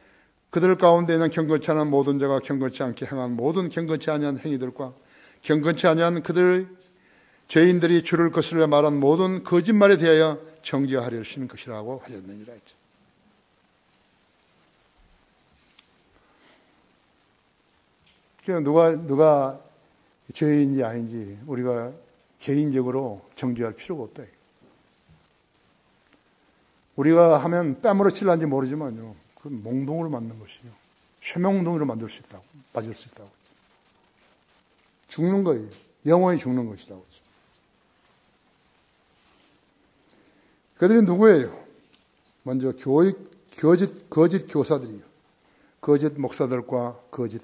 Speaker 3: 그들 가운데 있는 경건치 않은 모든 자가 경건치 않게 행한 모든 경건치 아니한 행위들과 경건치 아니한 그들 죄인들이 주를 거스려 말한 모든 거짓말에 대하여 정죄하려 하시는 것이라고 하셨느니라 했죠. 누가 죄인이 아닌지 우리가 개인적으로 정죄할 필요가 없다. 우리가 하면 뺨으로 칠는지 모르지만요, 그 몽둥으로 맞는 것이요, 쇠몽둥이로 만들 수 있다고, 맞을 수 있다고. 죽는 거예요. 영원히 죽는 것이라고. 그들이 누구예요? 먼저 거짓 교사들이요. 거짓 목사들과 거짓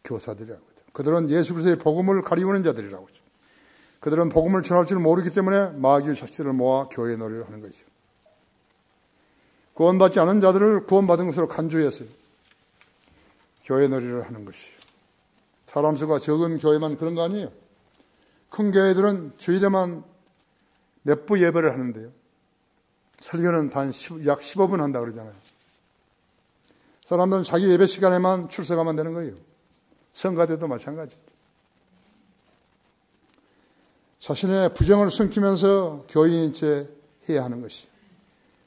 Speaker 3: 교사들이라고 하죠. 그들은 예수 그리스도의 복음을 가리우는 자들이라고 하죠. 그들은 복음을 전할 줄 모르기 때문에 마귀의 자식들을 모아 교회 놀이를 하는 거죠. 구원받지 않은 자들을 구원받은 것으로 간주해서요, 교회 놀이를 하는 것이에요. 사람 수가 적은 교회만 그런 거 아니에요. 큰 교회들은 주일에만 몇 부 예배를 하는데요, 설교는 약 15분 한다 그러잖아요. 사람들은 자기 예배 시간에만 출석하면 되는 거예요. 성가대도 마찬가지죠. 자신의 부정을 숨기면서 교인인 채 해야 하는 것이,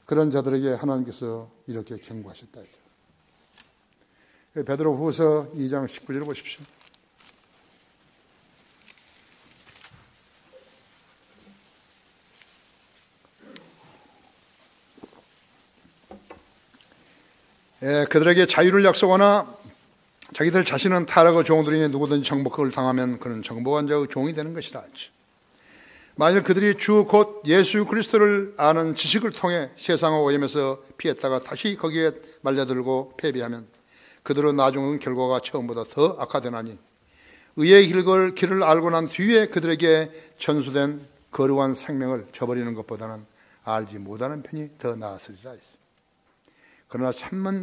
Speaker 3: 그런 자들에게 하나님께서 이렇게 경고하셨다. 베드로후서 2장 19절을 보십시오. 그들에게 자유를 약속하나 자기들 자신은 타락의 종들이니 누구든지 정복을 당하면 그는 정복한 자의 종이 되는 것이라 하지. 만일 그들이 주 곧 예수 그리스도를 아는 지식을 통해 세상의 오염에서 피했다가 다시 거기에 말려들고 패배하면 그들은 나중은 결과가 처음보다 더 악화되나니 의의 길을 알고 난 뒤에 그들에게 전수된 거룩한 생명을 저버리는 것보다는 알지 못하는 편이 더 나았으리라 했습니다. 그러나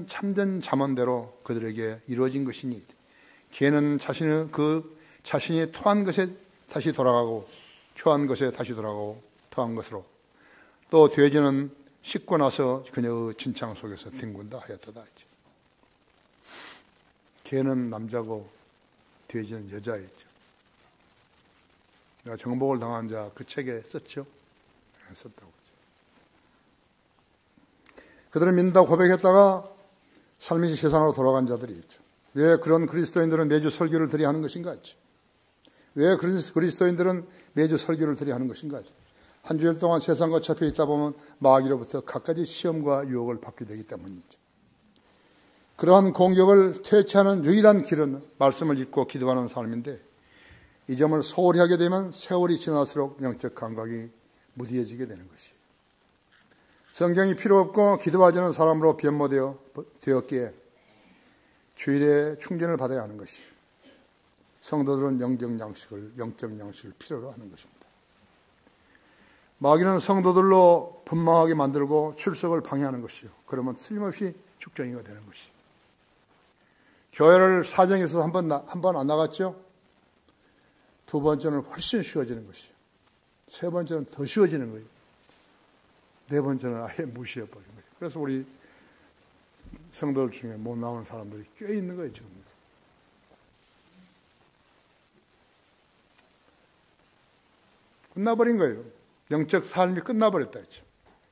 Speaker 3: 참된 잠언대로 그들에게 이루어진 것이니 걔는 자신이 토한 것에 다시 돌아가고 토한 것에 다시 돌아가고 토한 것으로 또 돼지는 씻고 나서 그녀의 진창 속에서 뒹군다 하였도다. 걔는 남자고 돼지는 여자였죠. 내가 정복을 당한 자 그 책에 썼죠. 썼다고. 그들은 믿는다고 고백했다가 삶이 세상으로 돌아간 자들이 있죠. 왜 그런 그리스도인들은 매주 설교를 드려야 하는 것인가? 왜 그리스도인들은 매주 설교를 드려야 하는 것인가? 한 주일 동안 세상과 잡혀 있다 보면 마귀로부터 갖가지 시험과 유혹을 받게 되기 때문이죠. 그러한 공격을 퇴치하는 유일한 길은 말씀을 읽고 기도하는 삶인데, 이 점을 소홀히 하게 되면 세월이 지날수록 영적 감각이 무디해지게 되는 것이에요. 성경이 필요 없고 기도하지 않는 사람으로 변모되었기에 주일에 충전을 받아야 하는 것이에요. 성도들은 영적 양식을 필요로 하는 것입니다. 마귀는 성도들로 분망하게 만들고 출석을 방해하는 것이요. 그러면 틀림없이 죽정이가 되는 것이에요. 교회를 사정이 있어서 한 번 안 나갔죠? 두 번째는 훨씬 쉬워지는 것이에요. 세 번째는 더 쉬워지는 거예요. 네 번째는 아예 무시해버리는 거예요. 그래서 우리 성도들 중에 못 나오는 사람들이 꽤 있는 거예요, 지금. 끝나버린 거예요. 영적 삶이 끝나버렸다 했죠.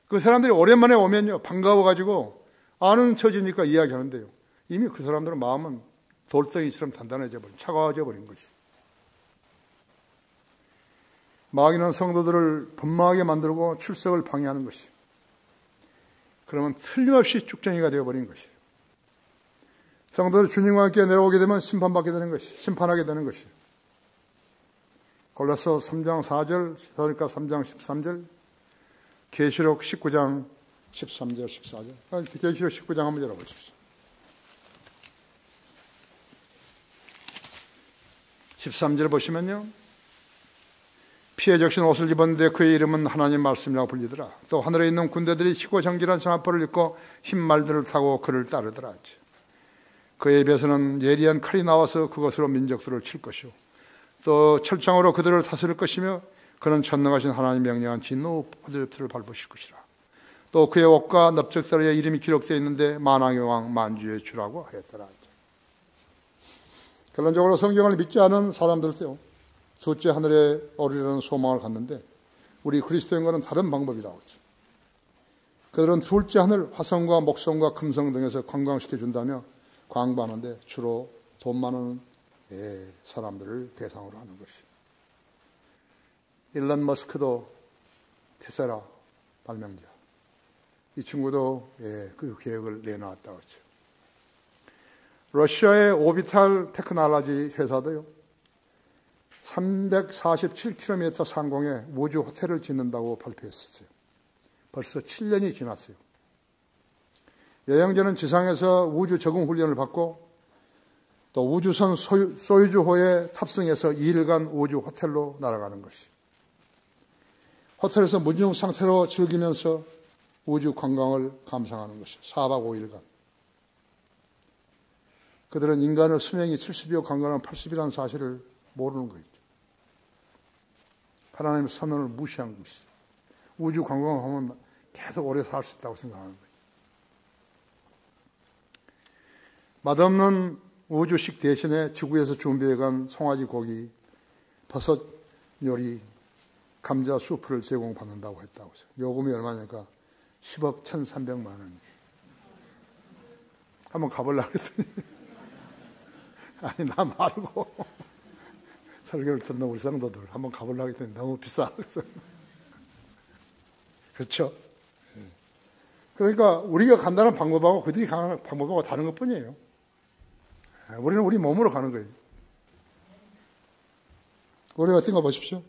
Speaker 3: 그 사람들이 오랜만에 오면요, 반가워가지고 아는 처지니까 이야기하는데요. 이미 그 사람들은 마음은 돌덩이처럼 단단해져 버린, 차가워져 버린 것이. 마귀는 성도들을 분망하게 만들고 출석을 방해하는 것이. 그러면 틀림없이 쭉정이가 되어버린 것이에요. 성도들이 주님과 함께 내려오게 되면 심판받게 되는 것이, 심판하게 되는 것이에요. 골로새 3장 4절, 사도행전 3장 13절, 계시록 19장 13절, 14절. 계시록 19장 한번 열어보십시오. 13절 보시면요. 피에 적신 옷을 입었는데 그의 이름은 하나님 말씀이라고 불리더라. 또 하늘에 있는 군대들이 희고 정결한 성화포를 입고 흰 말들을 타고 그를 따르더라. 그의 입에서는 예리한 칼이 나와서 그것으로 민족들을 칠 것이요. 또 철창으로 그들을 다스릴 것이며 그는 전능하신 하나님의 명령한 진노 포도즙들을 밟으실 것이라. 또 그의 옷과 넓적다리에 이름이 기록되어 있는데 만왕의 왕 만주의 주라고 하였더라. 결론적으로 성경을 믿지 않은 사람들도요, 둘째 하늘에 오르려는 소망을 갖는데 우리 그리스도인과는 다른 방법이라고 하죠. 그들은 둘째 하늘 화성과 목성과 금성 등에서 관광시켜 준다며 광고하는데 주로 돈 많은 사람들을 대상으로 하는 것이. 일론 머스크도 테슬라 발명자. 이 친구도 그 계획을 내놓았다고 하죠. 러시아의 오비탈 테크놀로지 회사도요, 347km 상공에 우주 호텔을 짓는다고 발표했었어요. 벌써 7년이 지났어요. 여행자는 지상에서 우주 적응 훈련을 받고 또 우주선 소유주호에 탑승해서 2일간 우주 호텔로 날아가는 것이. 호텔에서 문중 상태로 즐기면서 우주 관광을 감상하는 것이. 4박 5일간. 그들은 인간의 수명이 70이고 관광은 80이라는 사실을 모르는 거죠. 하나님의 선언을 무시한 것이. 우주 관광하면 계속 오래 살 수 있다고 생각하는 거죠. 맛없는 우주식 대신에 지구에서 준비해간 송아지 고기, 버섯 요리, 감자 수프를 제공받는다고 했다고 해서 요금이 얼마냐니까 10억 1,300만 원. 한번 가보려고 했더니 아니 나 말고 설교를 듣는 우리 성도들 한번 가보려고 했더니 너무 비싸. 그렇죠? 그러니까 우리가 간다는 방법하고 그들이 가는 방법하고 다른 것뿐이에요. 우리는 우리 몸으로 가는 거예요. 우리가 생각해 보십시오.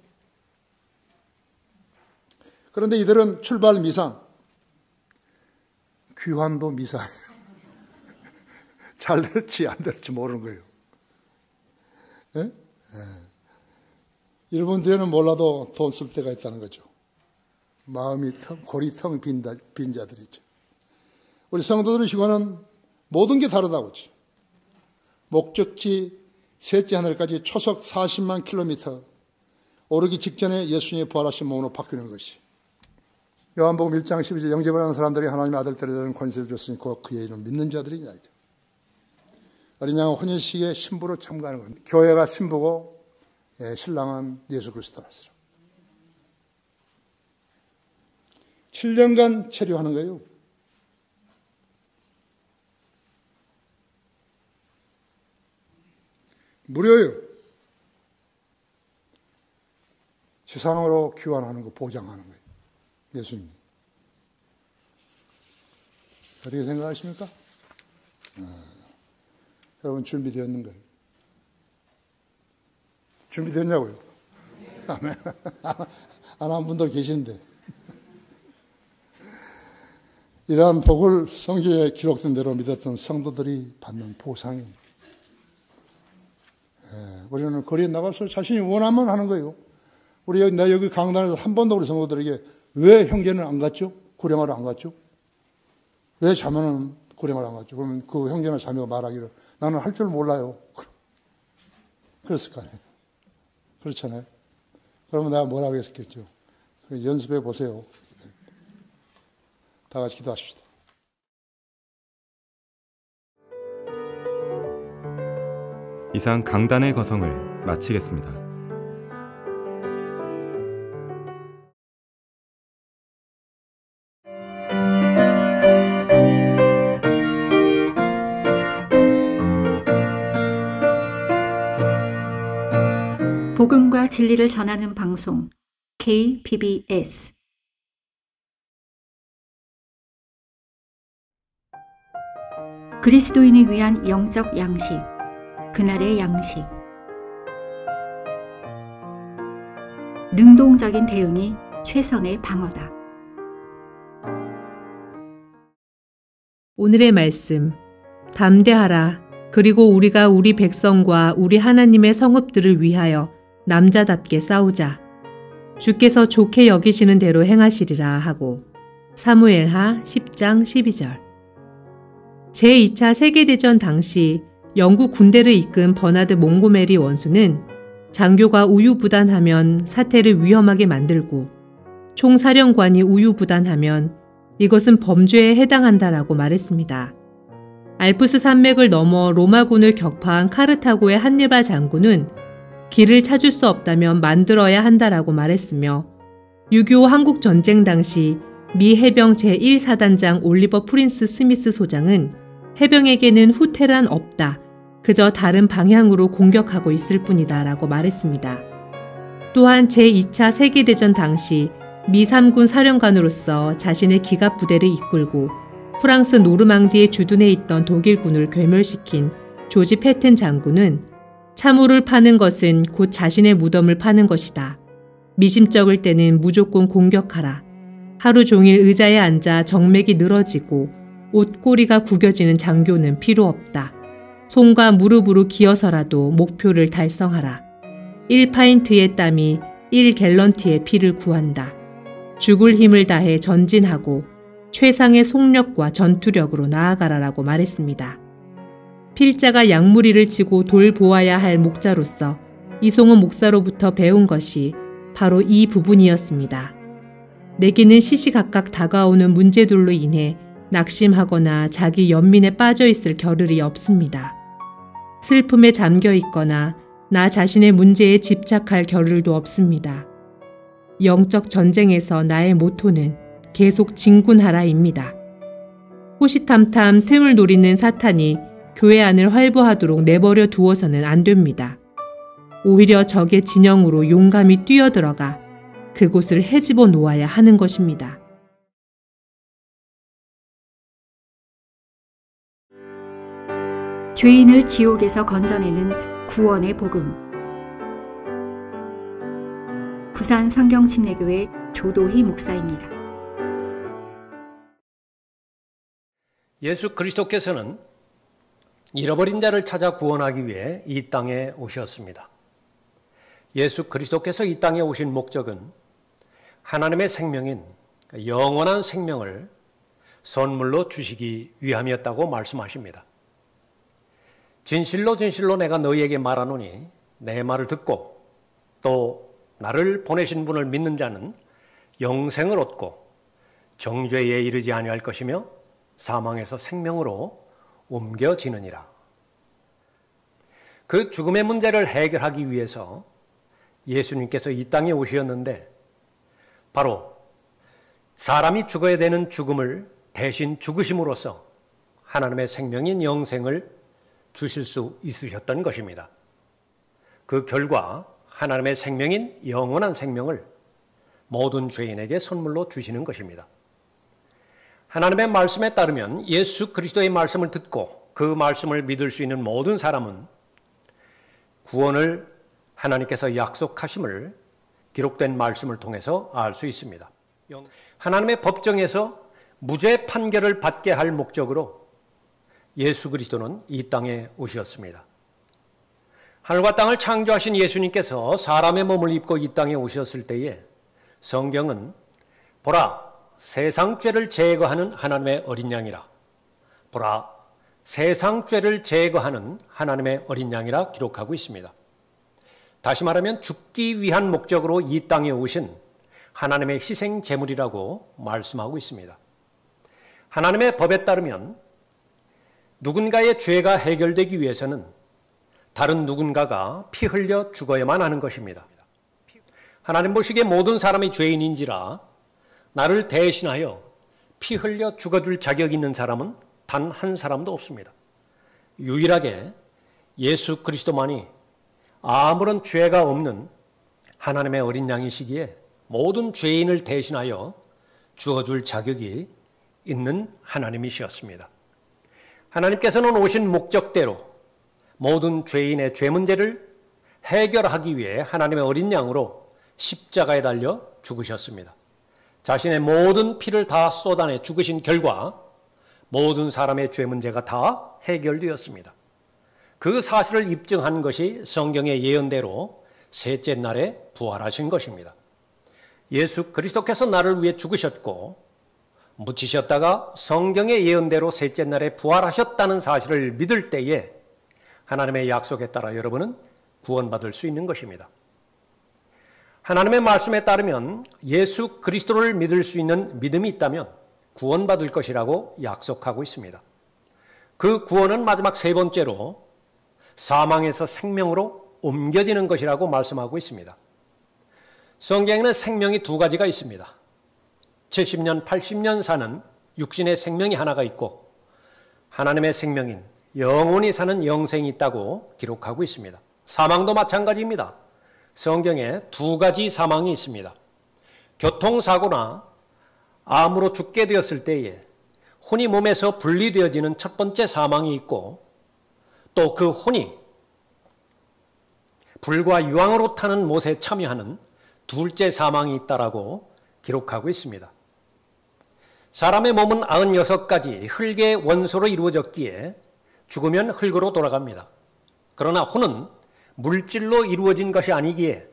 Speaker 3: 그런데 이들은 출발 미상, 귀환도 미상이에요. 잘 될지 안 될지 모르는 거예요. 예? 일본 뒤에는 몰라도 돈 쓸 때가 있다는 거죠. 마음이 골이 텅 빈 자들이죠. 우리 성도들의 시간은 모든 게 다르다고 하죠. 목적지 셋째 하늘까지 초속 40만 킬로미터 오르기 직전에 예수님의 부활하신 몸으로 바뀌는 것이. 요한복음 1장 12절 영접을 하는 사람들이 하나님의 아들들에 대한 권세를 줬으니 곧 그의 이름 믿는 자들이냐. 어린 양 혼인식에 신부로 참가하는 겁니다. 교회가 신부고 신랑은 예수 그리스도라서 7년간 체류하는 거예요. 무료예요. 세상으로 귀환하는 거 보장하는 거예요. 예수님. 어떻게 생각하십니까? 여러분 준비되었는가요? 준비됐냐고요? 아멘. 안 한 분들 계시는데. 이러한 복을 성경에 기록된 대로 믿었던 성도들이 받는 보상이. 우리는 거리에 나가서 자신이 원하면 하는 거예요. 나 여기 강단에서 한 번도 우리 성도들에게 왜 형제는 안 갔죠? 고령하러 안 갔죠? 왜 자매는 고령하러 안 갔죠? 그러면 그 형제나 자매가 말하기를 나는 할 줄 몰라요. 그랬을 거 아니에요. 그렇잖아요. 그러면 내가 뭐라고 했었겠죠? 연습해 보세요. 다 같이 기도하십시다.
Speaker 2: 이상 강단의 거성을 마치겠습니다.
Speaker 1: 복음과 진리를 전하는 방송 KBS 그리스도인을 위한 영적 양식, 그날의 양식. 능동적인 대응이 최선의 방어다.
Speaker 4: 오늘의 말씀, 담대하라. 그리고 우리가 우리 백성과 우리 하나님의 성읍들을 위하여 남자답게 싸우자. 주께서 좋게 여기시는 대로 행하시리라 하고 사무엘하 10장 12절. 제2차 세계대전 당시 영국 군대를 이끈 버나드 몽고메리 원수는 장교가 우유부단하면 사태를 위험하게 만들고 총사령관이 우유부단하면 이것은 범죄에 해당한다라고 말했습니다. 알프스 산맥을 넘어 로마군을 격파한 카르타고의 한니발 장군은 길을 찾을 수 없다면 만들어야 한다라고 말했으며 6.25 한국전쟁 당시 미 해병 제1사단장 올리버 프린스 스미스 소장은 해병에게는 후퇴란 없다. 그저 다른 방향으로 공격하고 있을 뿐이다 라고 말했습니다. 또한 제2차 세계대전 당시 미 3군 사령관으로서 자신의 기갑부대를 이끌고 프랑스 노르망디에 주둔해 있던 독일군을 괴멸시킨 조지 패튼 장군은 참호를 파는 것은 곧 자신의 무덤을 파는 것이다. 미심쩍을 때는 무조건 공격하라. 하루 종일 의자에 앉아 정맥이 늘어지고 옷꼬리가 구겨지는 장교는 필요 없다. 손과 무릎으로 기어서라도 목표를 달성하라. 1파인트의 땀이 1갤런티의 피를 구한다. 죽을 힘을 다해 전진하고 최상의 속력과 전투력으로 나아가라라고 말했습니다. 필자가 양무리를 지고 돌보아야 할 목자로서 이송은 목사로부터 배운 것이 바로 이 부분이었습니다. 내게는 시시각각 다가오는 문제들로 인해 낙심하거나 자기 연민에 빠져 있을 겨를이 없습니다. 슬픔에 잠겨 있거나 나 자신의 문제에 집착할 겨를도 없습니다. 영적 전쟁에서 나의 모토는 계속 진군하라입니다. 호시탐탐 틈을 노리는 사탄이 교회 안을 활보하도록 내버려 두어서는 안 됩니다. 오히려 적의 진영으로 용감히 뛰어들어가 그곳을 헤집어 놓아야 하는 것입니다.
Speaker 1: 죄인을 지옥에서 건져내는 구원의 복음. 부산 성경침례교회 조도희 목사입니다.
Speaker 5: 예수 그리스도께서는 잃어버린 자를 찾아 구원하기 위해 이 땅에 오셨습니다. 예수 그리스도께서 이 땅에 오신 목적은 하나님의 생명인 영원한 생명을 선물로 주시기 위함이었다고 말씀하십니다. 진실로 진실로 내가 너희에게 말하노니 내 말을 듣고 또 나를 보내신 분을 믿는 자는 영생을 얻고 정죄에 이르지 아니할 것이며 사망에서 생명으로 옮겨지느니라. 그 죽음의 문제를 해결하기 위해서 예수님께서 이 땅에 오셨는데 바로 사람이 죽어야 되는 죽음을 대신 죽으심으로써 하나님의 생명인 영생을 주실 수 있으셨던 것입니다. 그 결과 하나님의 생명인 영원한 생명을 모든 죄인에게 선물로 주시는 것입니다. 하나님의 말씀에 따르면 예수 그리스도의 말씀을 듣고 그 말씀을 믿을 수 있는 모든 사람은 구원을 하나님께서 약속하심을 기록된 말씀을 통해서 알 수 있습니다. 하나님의 법정에서 무죄 판결을 받게 할 목적으로 예수 그리스도는 이 땅에 오셨습니다. 하늘과 땅을 창조하신 예수님께서 사람의 몸을 입고 이 땅에 오셨을 때에 성경은 보라 세상 죄를 제거하는 하나님의 어린 양이라, 보라 세상 죄를 제거하는 하나님의 어린 양이라 기록하고 있습니다. 다시 말하면 죽기 위한 목적으로 이 땅에 오신 하나님의 희생 제물이라고 말씀하고 있습니다. 하나님의 법에 따르면 누군가의 죄가 해결되기 위해서는 다른 누군가가 피 흘려 죽어야만 하는 것입니다. 하나님 보시기에 모든 사람이 죄인인지라 나를 대신하여 피 흘려 죽어줄 자격 있는 사람은 단 한 사람도 없습니다. 유일하게 예수 그리스도만이 아무런 죄가 없는 하나님의 어린 양이시기에 모든 죄인을 대신하여 죽어줄 자격이 있는 하나님이시었습니다. 하나님께서는 오신 목적대로 모든 죄인의 죄 문제를 해결하기 위해 하나님의 어린 양으로 십자가에 달려 죽으셨습니다. 자신의 모든 피를 다 쏟아내 죽으신 결과 모든 사람의 죄 문제가 다 해결되었습니다. 그 사실을 입증한 것이 성경의 예언대로 셋째 날에 부활하신 것입니다. 예수 그리스도께서 나를 위해 죽으셨고 묻히셨다가 성경의 예언대로 셋째 날에 부활하셨다는 사실을 믿을 때에 하나님의 약속에 따라 여러분은 구원받을 수 있는 것입니다. 하나님의 말씀에 따르면 예수 그리스도를 믿을 수 있는 믿음이 있다면 구원받을 것이라고 약속하고 있습니다. 그 구원은 마지막 세 번째로 사망에서 생명으로 옮겨지는 것이라고 말씀하고 있습니다. 성경에는 생명이 두 가지가 있습니다. 70년, 80년 사는 육신의 생명이 하나가 있고 하나님의 생명인 영원히 사는 영생이 있다고 기록하고 있습니다. 사망도 마찬가지입니다. 성경에 두 가지 사망이 있습니다. 교통사고나 암으로 죽게 되었을 때에 혼이 몸에서 분리되어지는 첫 번째 사망이 있고 또 그 혼이 불과 유황으로 타는 못에 참여하는 둘째 사망이 있다라고 기록하고 있습니다. 사람의 몸은 96가지 흙의 원소로 이루어졌기에 죽으면 흙으로 돌아갑니다. 그러나 혼은 물질로 이루어진 것이 아니기에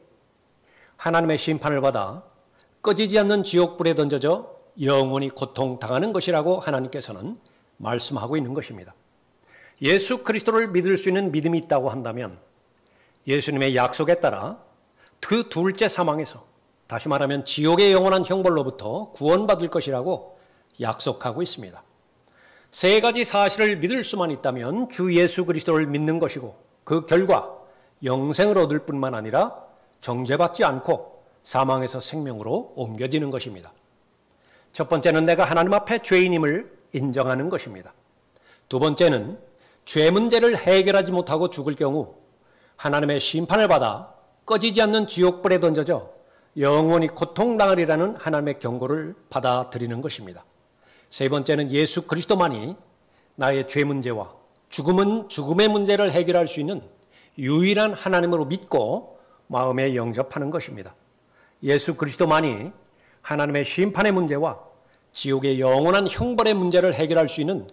Speaker 5: 하나님의 심판을 받아 꺼지지 않는 지옥불에 던져져 영원히 고통당하는 것이라고 하나님께서는 말씀하고 있는 것입니다. 예수 그리스도를 믿을 수 있는 믿음이 있다고 한다면 예수님의 약속에 따라 그 둘째 사망에서 다시 말하면 지옥의 영원한 형벌로부터 구원받을 것이라고 약속하고 있습니다. 세 가지 사실을 믿을 수만 있다면 주 예수 그리스도를 믿는 것이고 그 결과 영생을 얻을 뿐만 아니라 정죄받지 않고 사망에서 생명으로 옮겨지는 것입니다. 첫 번째는 내가 하나님 앞에 죄인임을 인정하는 것입니다. 두 번째는 죄 문제를 해결하지 못하고 죽을 경우 하나님의 심판을 받아 꺼지지 않는 지옥불에 던져져 영원히 고통당하리라는 하나님의 경고를 받아들이는 것입니다. 세 번째는 예수 그리스도만이 나의 죄 문제와 죽음의 문제를 해결할 수 있는 유일한 하나님으로 믿고 마음에 영접하는 것입니다. 예수 그리스도만이 하나님의 심판의 문제와 지옥의 영원한 형벌의 문제를 해결할 수 있는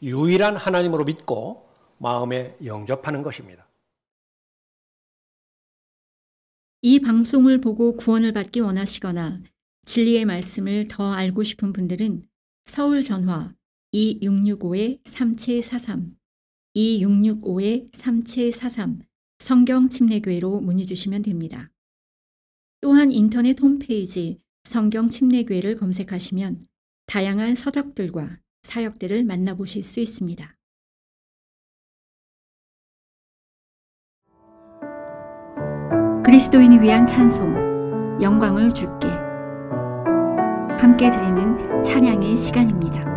Speaker 5: 유일한 하나님으로 믿고 마음에 영접하는 것입니다.
Speaker 1: 이 방송을 보고 구원을 받기 원하시거나 진리의 말씀을 더 알고 싶은 분들은 서울 전화 2665-3743, 2665-3743 성경침례교회로 문의 주시면 됩니다. 또한 인터넷 홈페이지 성경침례교회를 검색하시면 다양한 서적들과 사역들을 만나보실 수 있습니다. 그리스도인을 위한 찬송, 영광을 주께 함께 드리는 찬양의 시간입니다.